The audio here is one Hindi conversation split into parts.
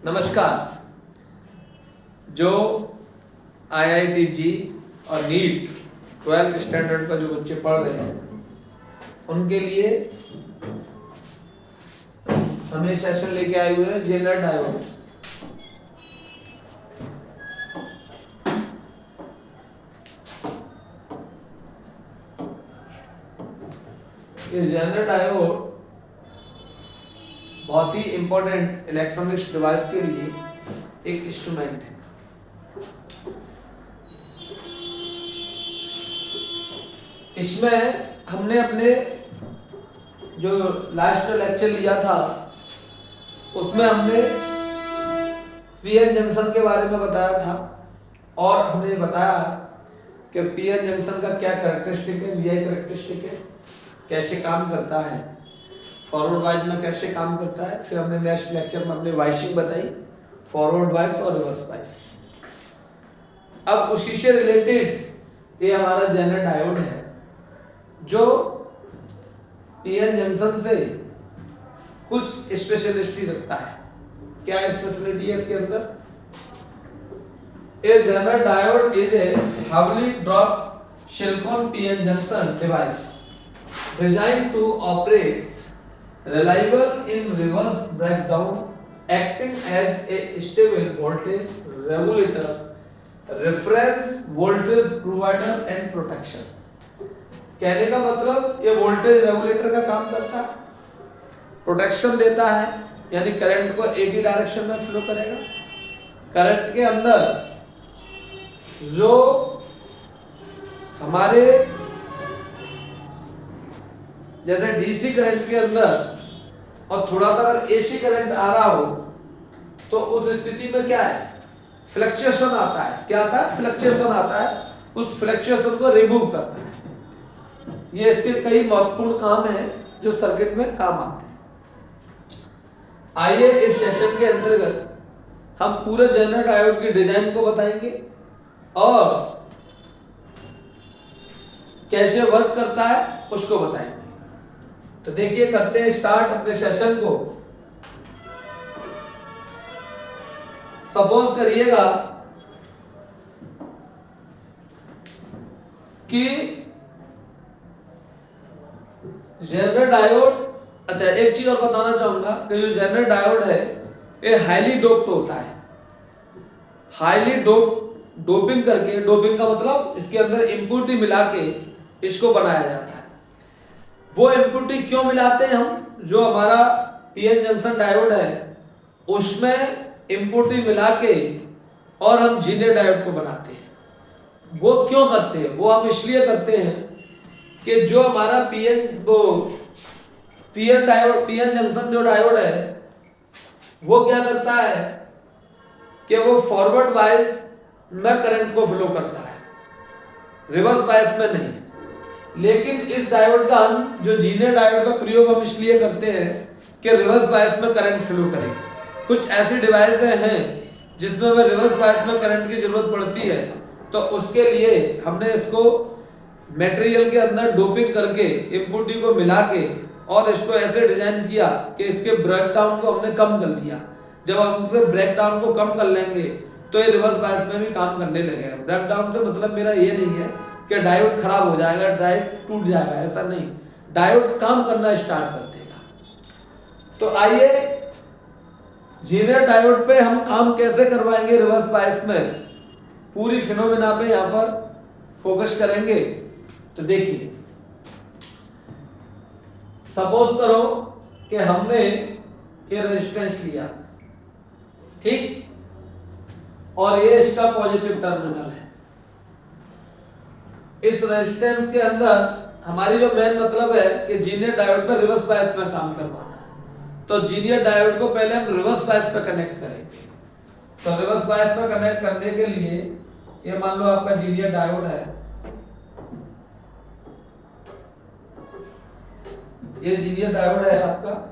नमस्कार। जो IIT-JEE और नीट 12th स्टैंडर्ड का जो बच्चे पढ़ रहे हैं उनके लिए हमें सेशन लेके आए हुए हैं जेनर डायोड। इस जेनर डायोड बहुत ही इंपॉर्टेंट इलेक्ट्रॉनिक्स डिवाइस के लिए एक इंस्ट्रूमेंट है। इसमें हमने अपने जो लास्ट लेक्चर लिया था उसमें हमने पीएन जंक्शन के बारे में बताया था और हमने बताया कि पीएन जंक्शन का क्या कैरेक्टरिस्टिक है, वीआई कैरेक्टरिस्टिक है, कैसे काम करता है, फॉरवर्ड वाइज में कैसे काम करता है। फिर हमने नेक्स्ट लेक्चर में हमने वाइसिंग बताई, फॉरवर्ड वाइज और रिवर्स वाइज। अब उसी से रिलेटेड ये हमारा जेनर डायोड है जो पीएन जंक्शन से कुछ स्पेशलिटी रखता है। क्या स्पेशलिटी है इसके अंदर? A Zener diode is a heavily dropped silicon PN junction device designed to operate reliable in reverse breakdown, acting as a stable voltage regulator, reference voltage provider and protection। कहने का मतलब ये वोल्टेज रेगुलेटर का काम करता है, प्रोटेक्शन देता है, यानी करंट को एक ही डायरेक्शन में फ्लो करेगा। करंट के अंदर जो हमारे जैसे डीसी करंट के अंदर और थोड़ा सा अगर एसी करंट आ रहा हो तो उस स्थिति में क्या है, फ्लक्चुएशन आता है। क्या आता है? फ्लक्चुएशन आता है। उस फ्लक्चुएशन को रिमूव करता है। ये इसके कई महत्वपूर्ण काम हैं जो सर्किट में काम आते हैं। आइए इस सेशन के अंतर्गत हम पूरे जेनर डायोड की डिजाइन को बताएंगे और कैसे वर्क करता है उसको बताएंगे। तो देखिए, करते हैं स्टार्ट अपने सेशन को। सपोज करिएगा कि जेनर डायोड, अच्छा एक चीज और बताना चाहूंगा कि जो जेनर डायोड है ये हाईली डोप्ड होता है। हाईली डोपिंग करके, डोपिंग का मतलब इसके अंदर इम्प्योरिटी मिला के इसको बनाया जाता है। वो इम्प्योरिटी क्यों मिलाते हैं हम? जो हमारा पीएन जंक्शन डायोड है उसमें इम्प्योरिटी मिला के और हम जेनर डायोड को बनाते हैं। वो क्यों करते हैं? वो हम इसलिए करते हैं कि जो हमारा पीएन डायोड, पीएन जंक्शन जो डायोड है वो क्या करता है कि वो फॉरवर्ड बायस में करंट को फ्लो करता है, रिवर्स बायस में नहीं। लेकिन इस डायोड का हम जो जेनर डायोड का प्रयोग हम इसलिए करते हैं कि रिवर्स बायस में करंट फ्लो करे। कुछ ऐसी डिवाइस हैं जिसमें हमें रिवर्स बायस में करंट की जरूरत पड़ती है, तो उसके लिए हमने इसको मटेरियल के अंदर डोपिंग करके इम्प्योरिटी को मिला के और इसको ऐसे डिजाइन किया कि इसके ब्रेकडाउन को हमने कम कर लिया। जब हम इसके ब्रेकडाउन को कम कर लेंगे तो ये रिवर्स बायस में भी काम करने लगेगा। ब्रेकडाउन से मतलब मेरा ये नहीं है कि डायोड खराब हो जाएगा, डायोड टूट जाएगा, ऐसा नहीं। डायोड काम करना स्टार्ट कर देगा। तो आइए जेनर डायोड पे हम काम कैसे करवाएंगे रिवर्स बायस में, पूरी फिनोमेना पे यहाँ पर फोकस करेंगे। तो देखिए, सपोज करो कि हमने ये रेजिस्टेंस लिया, ठीक, और ये इसका पॉजिटिव टर्मिनल है। इस रेजिस्टेंस के अंदर हमारी जो मेन मतलब है कि जेनर डायोड में रिवर्स बायस में काम करवाना है। तो जेनर डायोड को पहले हम रिवर्स बायस पे कनेक्ट करेंगे। तो रिवर्स बायस पे कनेक्ट करने के लिए ये मान लो आपका जेनर डायोड है, ये जेनर डायोड है आपका।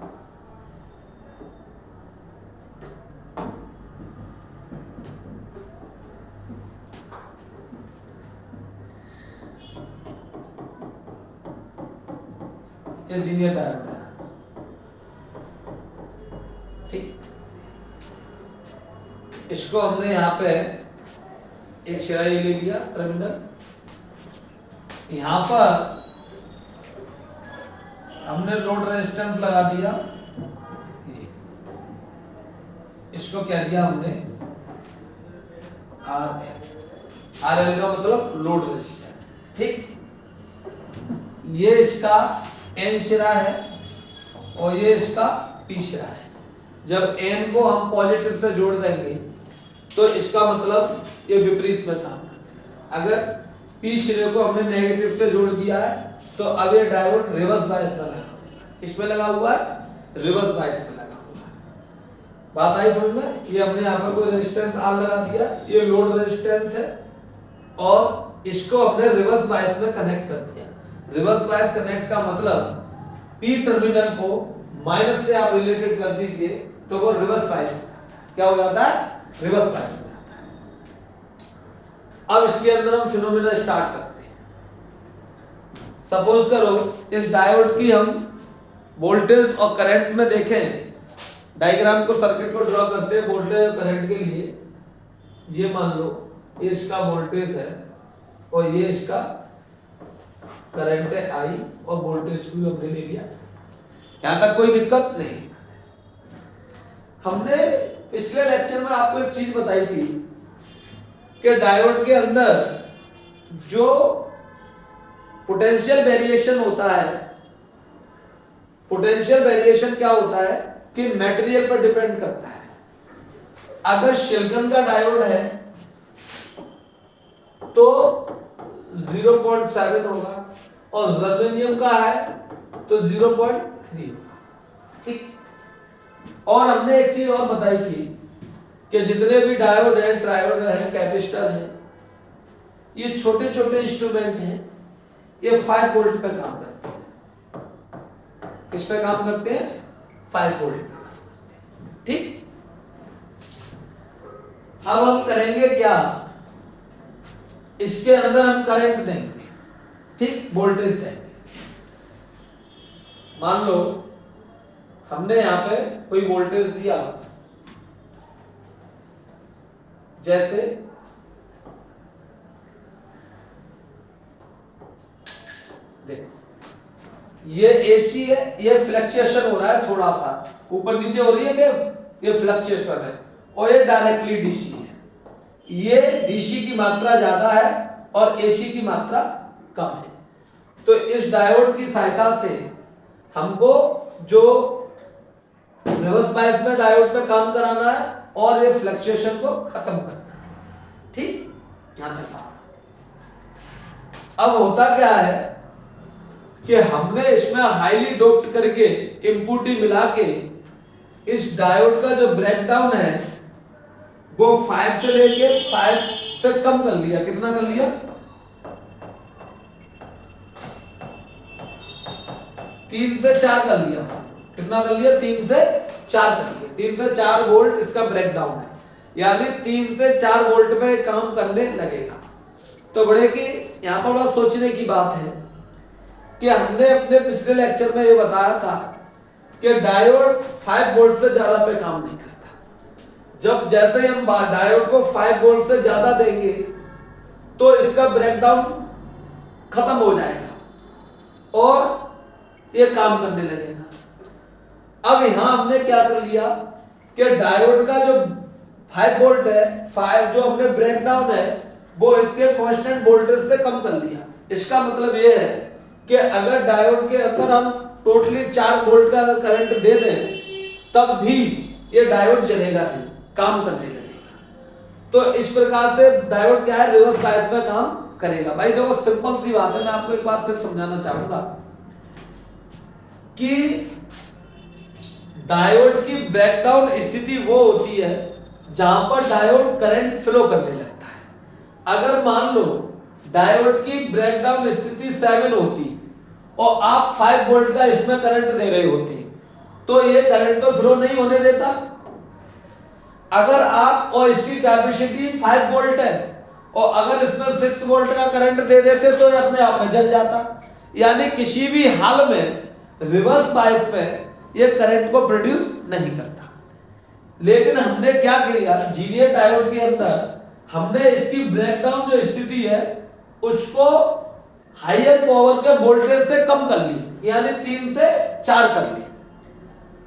ये जेनर डायोड है, ठीक। इसको हमने यहाँ पे एक शिरा ले लिया टर्मिनल, यहाँ पर हमने लोड रेजिस्टेंस लगा दिया, इसको क्या दिया हमने RL का मतलब लोड रेजिस्टेंस। ठीक, ये इसका N शिरा है और ये इसका P शिरा है। जब N को हम पॉजिटिव से जोड़ देंगे तो इसका मतलब ये विपरीत में काम करेगा। अगर P शिरे को हमने नेगेटिव से जोड़ दिया है तो अब ये डायोड रिवर्स बायस में लगा हुआ है। इसमें लगा हुआ है, रिवर्स बायस में लगा हुआ है। बात आई समझ में? ये हमने यहाँ पर कोई रेजिस्टेंस R लगा दिया, ये लोड रेजिस्टेंस है और इसको हमने रिवर्स बायस में कनेक्ट कर दिया। रिवर्स बायस कनेक्ट का मतलब P टर्मिनल को माइनस से आप रिलेटेड कर दीजिए तो वो रिवर्स बायस में क्या हो जाता है? रिवर्स बायस में आता है। अब इसके अंदर हम फिनोमेना स्टार्ट करते हैं। सपोज करो इस डायोड की हम वोल्टेज और करंट में देखें, डायग्राम को सर्किट को ड्रॉ करते हैं वोल्टेज और करंट के लिए। ये मान लो ये इसका वोल्टेज है और ये इसका करंट है I और वोल्टेज को हमने ले लिया। यहां तक कोई दिक्कत नहीं। हमने पिछले लेक्चर में आपको एक चीज बताई थी कि डायोड के अंदर जो पोटेंशियल वेरिएशन होता है, पोटेंशियल वेरिएशन क्या होता है कि मटेरियल पर डिपेंड करता है। अगर सिलिकॉन का डायोड है तो 0.7 होगा और जर्मेनियम का है तो 0.3 होगा। ठीक, और हमने एक चीज और बताई थी कि जितने भी डायोड हैं, ट्रायोड हैं, कैपेसिटर हैं, ये छोटे छोटे इंस्ट्रूमेंट हैं, ये 5 वोल्ट पे काम करते हैं। किस पे काम करते हैं? 5 वोल्ट पे काम करते हैं। ठीक, अब हम करेंगे क्या, इसके अंदर हम करंट देंगे, ठीक, वोल्टेज देंगे। मान लो हमने यहां पे कोई वोल्टेज दिया, जैसे देख ये AC है, ये फ्लक्चुएशन हो रहा है, थोड़ा सा ऊपर नीचे हो रही है, ये फ्लक्चुएशन है और ये डायरेक्टली DC है। ये DC की मात्रा ज्यादा है और AC की मात्रा कम है। तो इस डायोड की सहायता से हमको जो रिवर्स बायस में डायोड पे काम कराना है और ये फ्लक्चुएशन को खत्म करना है। ठीक, यहां तक। अब होता क्या है कि हमने इसमें हाईली डोप्ड करके इम्प्यूरिटी मिला के इस डायोड का जो ब्रेकडाउन है वो 5 से लेके 5 से कम कर लिया। कितना कर लिया? 3 से 4 कर लिया। कितना कर लिया? 3 से 4 कर लिया। 3 से 4 वोल्ट इसका ब्रेकडाउन है, यानी 3 से 4 वोल्ट पे काम करने लगेगा। तो बड़े की यहाँ पर बड़ा सोचने की बात है कि हमने अपने पिछले लेक्चर में ये बताया था कि डायोड 5 वोल्ट से ज्यादा पे काम नहीं करता। जब जैसे ही हम डायोड को 5 वोल्ट से ज्यादा देंगे तो इसका ब्रेकडाउन खत्म हो जाएगा और ये काम करने लगेगा। अब यहां हमने क्या कर लिया कि डायोड का जो 5 वोल्ट है, 5 जो हमने ब्रेकडाउन है वो इसके कांस्टेंट वोल्टेज से कम कर लिया। इसका मतलब ये है कि अगर डायोड के अंदर हम टोटली 4 वोल्ट का करंट दे दें तब भी ये डायोड जलेगा नहीं, काम करने लगेगा। तो इस प्रकार से डायोड क्या है, रिवर्स बायस में काम करेगा। भाई देखो सिंपल सी बात है, मैं आपको एक बार फिर समझाना चाहूंगा कि डायोड की ब्रेकडाउन स्थिति वो होती है जहां पर डायोड करंट फ्लो करने लगता है। अगर मान लो डायोड की ब्रेकडाउन स्थिति 7 होती और आप 5 वोल्ट का इसमें करंट दे रहे होते तो ये करंट तो फ्लो नहीं होने देता। अगर आप और इसकी कैपेसिटी 5 वोल्ट है और अगर इसमें 6 वोल्ट का करंट दे देते तो ये अपने आप में जल जाता। यानी किसी भी हाल में रिवर्स बायस में ये करंट को प्रोड्यूस नहीं करता। लेकिन हमने क्या किया, जीनियर डायोड के अंदर हमने इसकी ब्रेकडाउन जो स्थिति है उसको हायर पावर के वोल्टेज से कम कर ली, यानी 3 से 4 कर ली।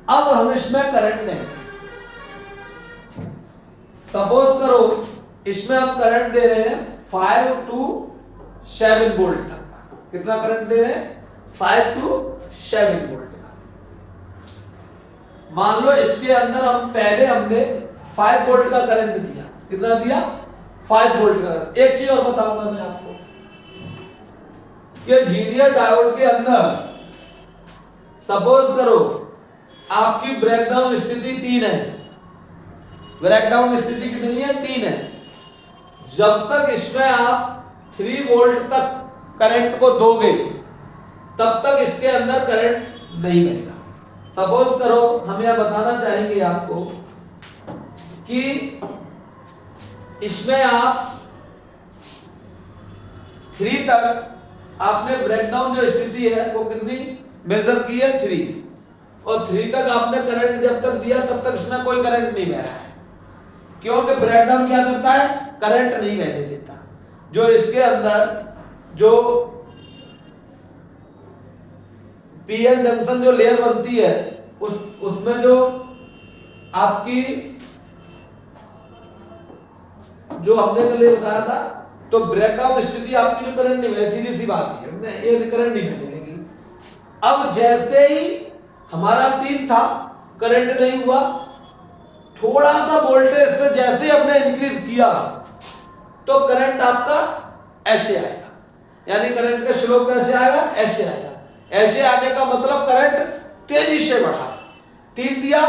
अब हम इसमें करंट देंगे। सपोज करो इसमें हम करंट दे रहे हैं 5 to 7 वोल्ट तक। कितना करंट दे रहे हैं? 5 to 7 वोल्ट का। मान लो इसके अंदर हमने 5 वोल्ट का करंट दिया। कितना दिया? 5 वोल्ट का। एक चीज और बताऊंगा मैं आपको कि जीनियर डायोड के अंदर सपोज करो आपकी ब्रेकडाउन स्थिति 3 है। ब्रेकडाउन स्थिति कितनी है? 3 है। जब तक इसमें आप 3 वोल्ट तक करंट को दोगे तब तक इसके अंदर करंट नहीं बहेगा। सपोज करो हम यह बताना चाहेंगे आपको कि इसमें आप 3 तक आपने ब्रेकडाउन जो स्थिति है वो कितनी मेजर की है? 3। और 3 तक आपने करंट जब तक दिया तब तक इसमें कोई करंट नहीं बह रहा है, क्योंकि ब्रेकडाउन क्या करता है? करंट नहीं बहने देता। जो इसके अंदर जो पीएन जंक्शन जो लेयर बनती है उसमें जो आपकी जो हमने पहले बताया था, तो ब्रेकडाउन स्थिति आपकी जो करंट नहीं बहे, सीधी सी बात है, ये करंट नहीं बहने लगी। अब जैसे ही हमारा 3 था, करंट नहीं हुआ, थोड़ा सा वोल्टेज से जैसे ही हमने इंक्रीज किया तो करंट आपका ऐसे आएगा, यानी करंट का स्लोप कैसे आएगा? ऐसे आएगा। ऐसे आने का मतलब करंट तेजी से बढ़ा। 3 दिया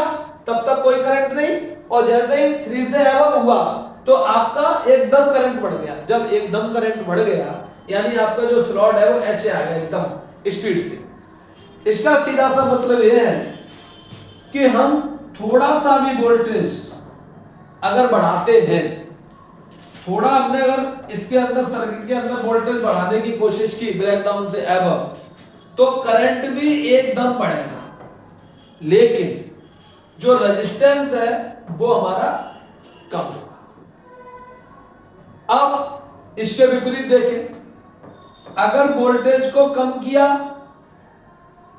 तब तक कोई करंट नहीं, और जैसे ही 3 से एबव हुआ तो आपका एकदम करंट बढ़ गया। जब एकदम करंट बढ़ गया यानी आपका जो स्लॉट है वो ऐसे आएगा एकदम स्पीड से। इसका सीधा सा मतलब यह है कि हम थोड़ा सा भी वोल्टेज अगर बढ़ाते हैं, थोड़ा हमने अगर इसके अंदर सर्किट के अंदर वोल्टेज बढ़ाने की कोशिश की ब्रेकडाउन से एबव, तो करंट भी एकदम बढ़ेगा, लेकिन जो रेजिस्टेंस है वो हमारा कम होगा। अब इसके विपरीत देखें, अगर वोल्टेज को कम किया,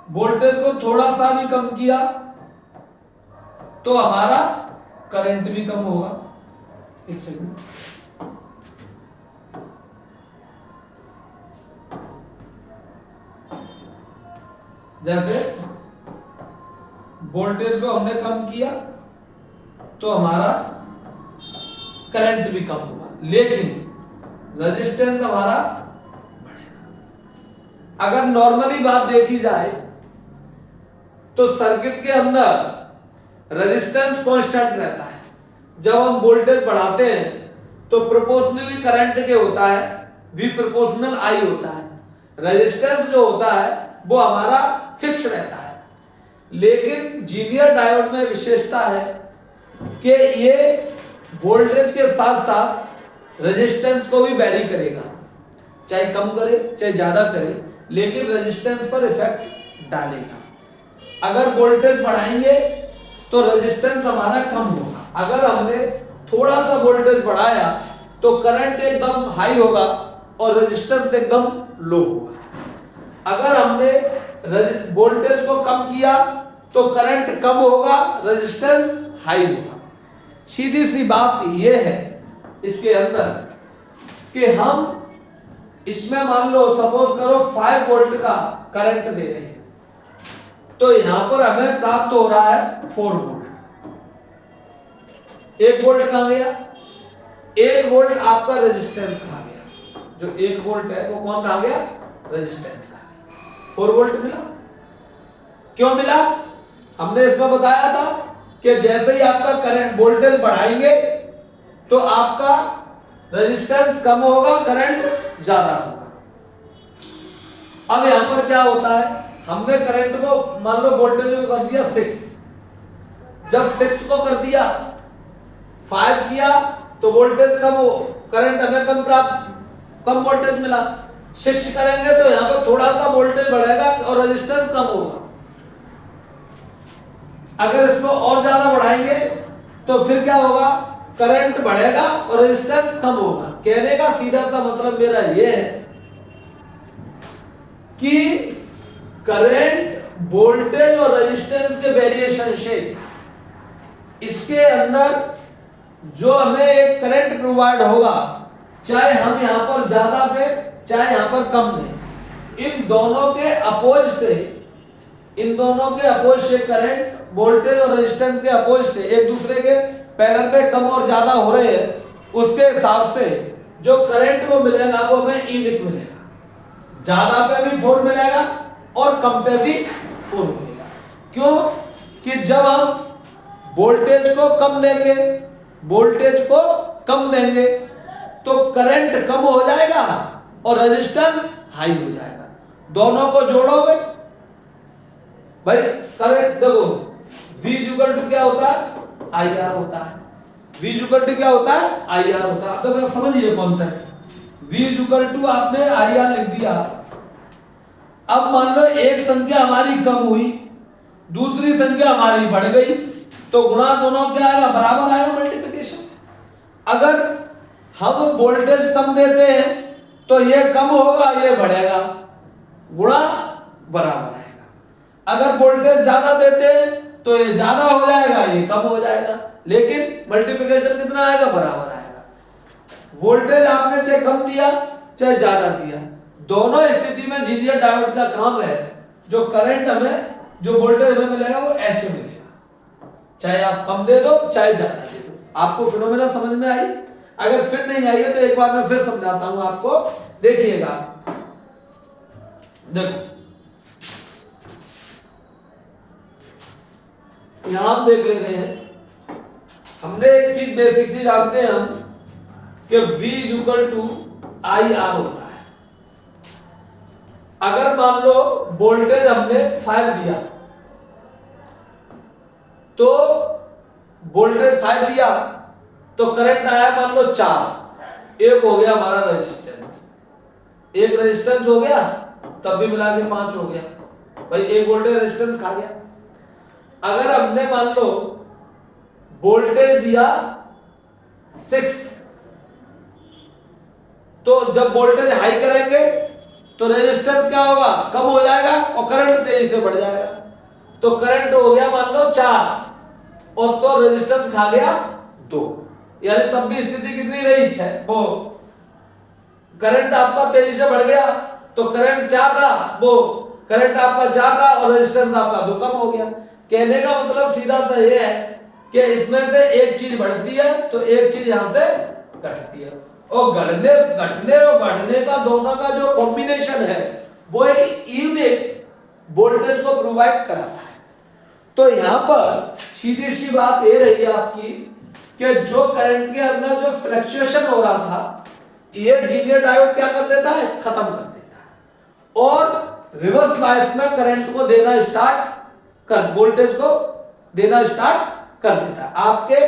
वोल्टेज को थोड़ा सा भी कम किया तो हमारा करंट भी कम होगा। एक सेकंड, जैसे वोल्टेज को हमने कम किया तो हमारा करंट भी कम होगा, लेकिन रेजिस्टेंस हमारा बढ़ेगा। अगर नॉर्मली बात देखी जाए तो सर्किट के अंदर रेजिस्टेंस कांस्टेंट रहता है। जब हम वोल्टेज बढ़ाते हैं तो प्रोपोर्शनली करंट के होता है, V प्रोपोर्शनल I होता है। रेजिस्टेंस जो होता है वो हमारा फिक्स रहता है, लेकिन जीनियर डायोड में विशेषता है कि ये वोल्टेज के साथ साथ रेजिस्टेंस को भी वैरी करेगा, चाहे कम करे चाहे ज्यादा करे, लेकिन रेजिस्टेंस पर इफेक्ट डालेगा। अगर वोल्टेज बढ़ाएंगे तो रेजिस्टेंस हमारा कम होगा। अगर हमने थोड़ा सा वोल्टेज बढ़ाया तो करंट एकदम हाई होगा और रेजिस्टेंस एकदम लो होगा। अगर हमने वोल्टेज को कम किया तो करंट कम होगा, रेजिस्टेंस हाई होगा। सीधी सी बात यह है इसके अंदर कि हम इसमें मान लो सपोज करो 5 वोल्ट का करंट दे रहे हैं, तो यहां पर हमें प्राप्त हो रहा है 4 वोल्ट। 1 वोल्ट कहां गया? 1 वोल्ट आपका रेजिस्टेंस कहां गया? जो 1 वोल्ट है वो कौन कहां गया? रेजिस्टेंस का। 4 वोल्ट मिला। क्यों मिला? हमने इसमें बताया था कि जैसे ही आपका करंट वोल्टेज बढ़ाएंगे तो आपका रेजिस्टेंस कम होगा, करंट ज्यादा होगा। अब यहां पर क्या होता है, हमने करंट को मान लो वोल्टेज को कर दिया 6, जब 6 को कर दिया 5 किया तो वोल्टेज कम हो, करंट हमें कम वोल्टेज मिला। 6 करेंगे तो यहां पर थोड़ा सा वोल्टेज बढ़ेगा और रेजिस्टेंस कम होगा। अगर इसको और ज्यादा बढ़ाएंगे तो फिर क्या होगा, करंट बढ़ेगा और रेजिस्टेंस कम होगा। कहने का सीधा सा मतलब मेरा ये है कि करंट वोल्टेज और रेजिस्टेंस के वेरिएशन से इसके अंदर जो हमें एक करंट प्रोवाइड होगा, चाहे हम यहां पर ज्यादा दें चाहे यहां पर कम दें, इन दोनों के अपोज से करंट वोल्टेज और रेजिस्टेंस के अपोज से एक दूसरे के पैरेलल में कम और ज्यादा हो रहे हैं, उसके हिसाब से जो करंट वो मिलेगा वो हमें यूनिट मिलेगा। ज्यादा पे भी 4 मिलेगा और कम पे भी 4 मिलेगा। क्यों कि जब हम वोल्टेज को कम देंगे तो करंट कम हो जाएगा और रेजिस्टेंस हाई हो जाएगा। दोनों को जोड़ोगे भाई, करंट देखो V इक्वल टू क्या होता है, IR होता है। V इक्वल टू क्या होता है, IR होता है। तो समझिए कॉन्सेप्ट, V इक्वल टू आपने IR लिख दिया। अब मान लो एक संख्या हमारी कम हुई, दूसरी संख्या हमारी बढ़ गई, तो गुणा दोनों क्या आएगा, बराबर आएगा, मल्टीप्लिकेशन। अगर हम वोल्टेज कम देते हैं तो ये कम होगा ये बढ़ेगा, गुणा बराबर आएगा। अगर वोल्टेज ज्यादा देते हैं तो ये ज्यादा हो जाएगा ये कम हो जाएगा, लेकिन मल्टीप्लिकेशन कितना आएगा, बराबर आएगा। वोल्टेज आपने चाहे कम दिया चाहे ज्यादा दिया, दोनों स्थिति में जीनियर डायोड का काम है, जो करंट हमें जो वोल्टेज हमें मिलेगा वो ऐसे मिलेगा, चाहे आप कम दे दो चाहे ज्यादा दे दो। आपको फिनोमेना समझ में आई? अगर फिर नहीं आई है तो एक बार मैं फिर समझाता हूं आपको, देखिएगा। देखो यहां हम देख ले रहे हैं, हमने एक चीज बेसिक सी जानते हैं हम कि V इक्वल टू IR होता है। अगर मान लो वोल्टेज हमने 5 दिया, तो वोल्टेज 5 दिया तो करंट आया मान लो 4, एक हो गया हमारा रेजिस्टेंस, एक रेजिस्टेंस हो गया, तब भी मिला के 5 हो गया भाई, एक वोल्टेज रेजिस्टेंस खा गया। अगर हमने मान लो वोल्टेज दिया 6, तो जब वोल्टेज हाई करेंगे तो रेजिस्टेंस क्या होगा, कम हो जाएगा और करंट तेजी से बढ़ जाएगा। तो करंट हो गया मान लो 4 और तो रेजिस्टेंस खा गया 2, यानी तब भी स्थिति कितनी रही, 6। वो करंट आपका तेजी से बढ़ गया तो करंट 4 रहा, वो करंट आपका 4 रहा और रेजिस्टेंस आपका 2 कम हो गया। कहने का मतलब सीधा सा ये है कि इसमें से एक चीज बढ़ती है तो एक चीज यहां से घटती है, और घटने और बढ़ने का दोनों का जो कॉम्बिनेशन है वो एक यूनिट वोल्टेज को प्रोवाइड कराता है। तो यहां पर सीधी सी बात ये रही आपकी कि जो करंट के अंदर जो फ्लक्चुएशन हो रहा था, ये जीनियर डायोड क्या कर देता है, खत्म कर देता है और रिवर्स बायस में करंट को देना स्टार्ट कर, वोल्टेज को देना स्टार्ट कर देता है। आपके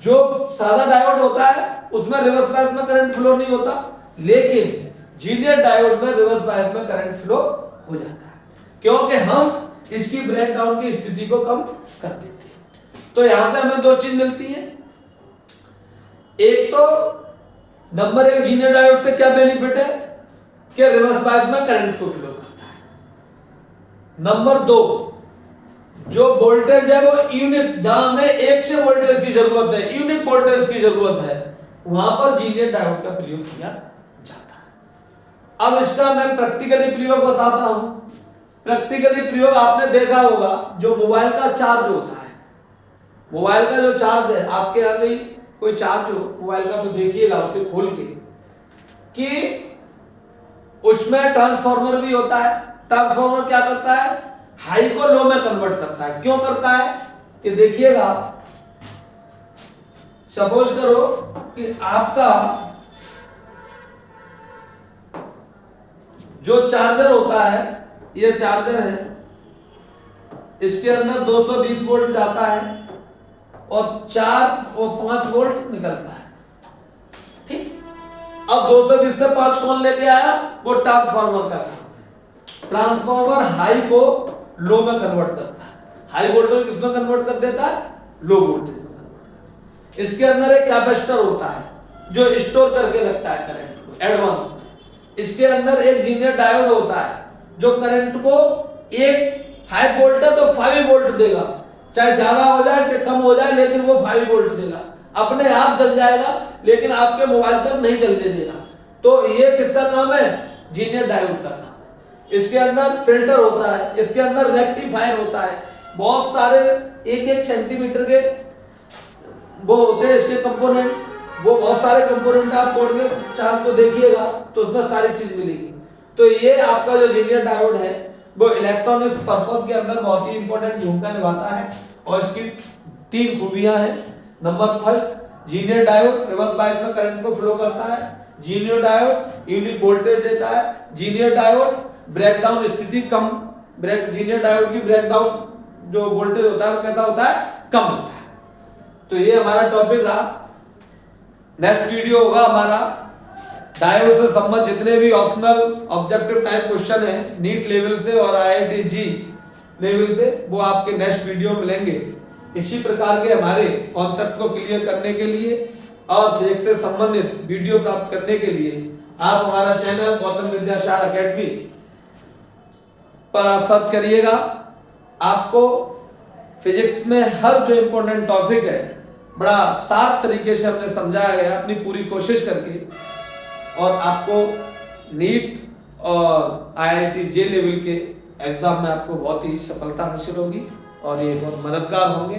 जो सादा डायोड होता है उसमें रिवर्स बायस में करंट फ्लो नहीं होता, लेकिन जीनियर डायोड में रिवर्स बायस में करंट फ्लो हो जाता है, क्योंकि हम इसकी ब्रेकडाउन की स्थिति को कम कर देते हैं। तो यहां से हमें 2 चीज मिलती है, एक तो नंबर 1 जीनियर डायोड से क्या बेनिफिट है कि रिवर्स बायस में करंट को फ्लो करता है। नंबर 2, जो वोल्टेज है वो यूनिक, जहां हमें एक से वोल्टेज की जरूरत है, यूनिक वोल्टेज की जरूरत है, वहां पर जीनियर डायोड का प्रयोग किया जाता है। अब इसका मैं प्रैक्टिकली प्रयोग बताता हूं। प्रैक्टिकली प्रयोग आपने देखा होगा, जो मोबाइल का चार्ज होता है, मोबाइल का जो चार्ज है, आपके यहां गई कोई चार्ज हो मोबाइल का तो देखिएगा उसे खोल के कि उसमें ट्रांसफार्मर भी होता है। ट्रांसफार्मर क्या करता है, हाई को लो में कन्वर्ट करता है। क्यों करता है कि देखिएगा, सपोज करो कि आपका जो चार्जर होता है, ये चार्जर है, इसके अंदर 220 वोल्ट जाता है और 5 वोल्ट निकलता है, ठीक। अब 220 से 5 कौन लेके आया, वो ट्रांसफार्मर का काम है। ट्रांसफार्मर हाई को लो में कन्वर्ट करता है, हाई वोल्टेज किसमें कन्वर्ट कर देता है, लो वोल्टेज में कन्वर्ट इसके अंदर एक कैपेसिटर होता है जो स्टोर करके रखता है करंट को एडवांस में। इसके अंदर एक जीनियर डायोड होता है जो करंट को एक 5 वोल्ट है तो 5 वोल्ट देगा, चाहे ज्यादा हो जाए चाहे कम हो जाए, लेकिन वो 5 वोल्ट देगा। अपने आप जल जाएगा लेकिन आपके मोबाइल तक नहीं जलने देगा। तो ये किसका काम है? जीनियर डायोड का काम है। इसके अंदर फिल्टर होता है, इसके अंदर रेक्टिफायर होता है, बहुत सारे 1-1 सेंटीमीटर के वो होते हैं इसके कंपोनेंट। वो बहुत सारे कंपोनेंट आप तोड़ के चार्ट को देखिएगा तो उसमें सारी चीज मिलेगी। तो ये आपका जो जीनियर डायोड है वो इलेक्ट्रॉनिक्स पर्पज के अंदर बहुत ही इंपॉर्टेंट भूमिका निभाता है और इसकी 3 खूबियां हैं। Number first, जीनियर diode reverse bias में करंट को फ्लो करता है। जीनियर डायोड यूनिट वोल्टेज देता है। जीनियर डायोड ब्रेकडाउन स्थिति कम, जीनियर डायोड की ब्रेकडाउन जो वोल्टेज होता है वो कैसा होता है? कम होता है। तो ये हमारा टॉपिक रहा। नेक्स्ट वीडियो होगा हमारा डायोड से संबंधित जितने भी ऑप्शनल ऑब्जेक्टिव टाइप क्वेश्चन है नीट लेवल से और IIT जी लेवल से, वो आपके नेक्स्ट वीडियो मिलेंगे। इसी प्रकार के हमारे कॉन्सेप्ट को क्लियर करने के लिए और फिजिक्स से संबंधित वीडियो प्राप्त करने के लिए आप हमारा चैनल गौतम विद्यासागर एकेडमी पर आप सर्च करिएगा। आपको फिजिक्स में हर जो इम्पोर्टेंट टॉपिक है बड़ा साफ तरीके से हमने समझाया गया अपनी पूरी कोशिश करके, और आपको नीट और IIT जे लेवल के एग्जाम में आपको बहुत ही सफलता हासिल होगी और ये बहुत मददगार होंगे।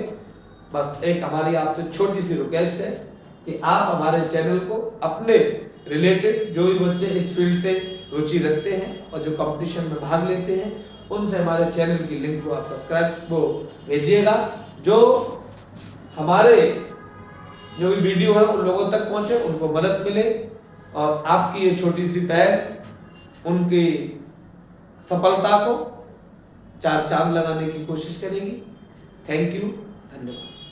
बस एक हमारी आपसे छोटी सी रिक्वेस्ट है कि आप हमारे चैनल को अपने रिलेटेड जो भी बच्चे इस फील्ड से रुचि रखते हैं और जो कंपटीशन में भाग लेते हैं उनसे हमारे चैनल की लिंक को आप सब्सक्राइब को भेजिएगा, जो हमारे जो भी वीडियो है उन लोगों तक पहुंचे, उनको मदद मिले और आपकी ये छोटी सी पहल उनकी सफलता को 4 चांद लगाने की कोशिश करेगी। थैंक यू, धन्यवाद।